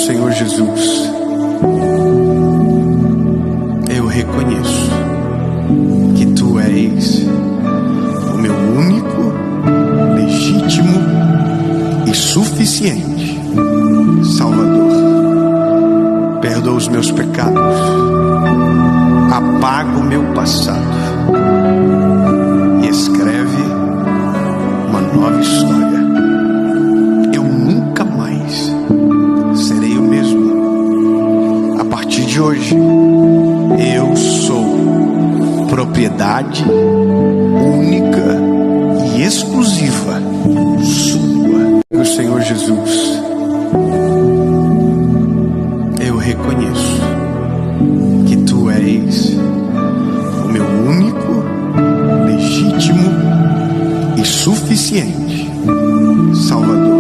Senhor Jesus, eu reconheço que Tu és o meu único, legítimo e suficiente Salvador. Perdoa os meus pecados, apaga o meu passado e escreve uma nova história. Eu nunca mais serei o mesmo. A partir de hoje, eu sou propriedade única e exclusiva sua. O Senhor Jesus, eu reconheço que Tu és o meu único, legítimo e suficiente Salvador.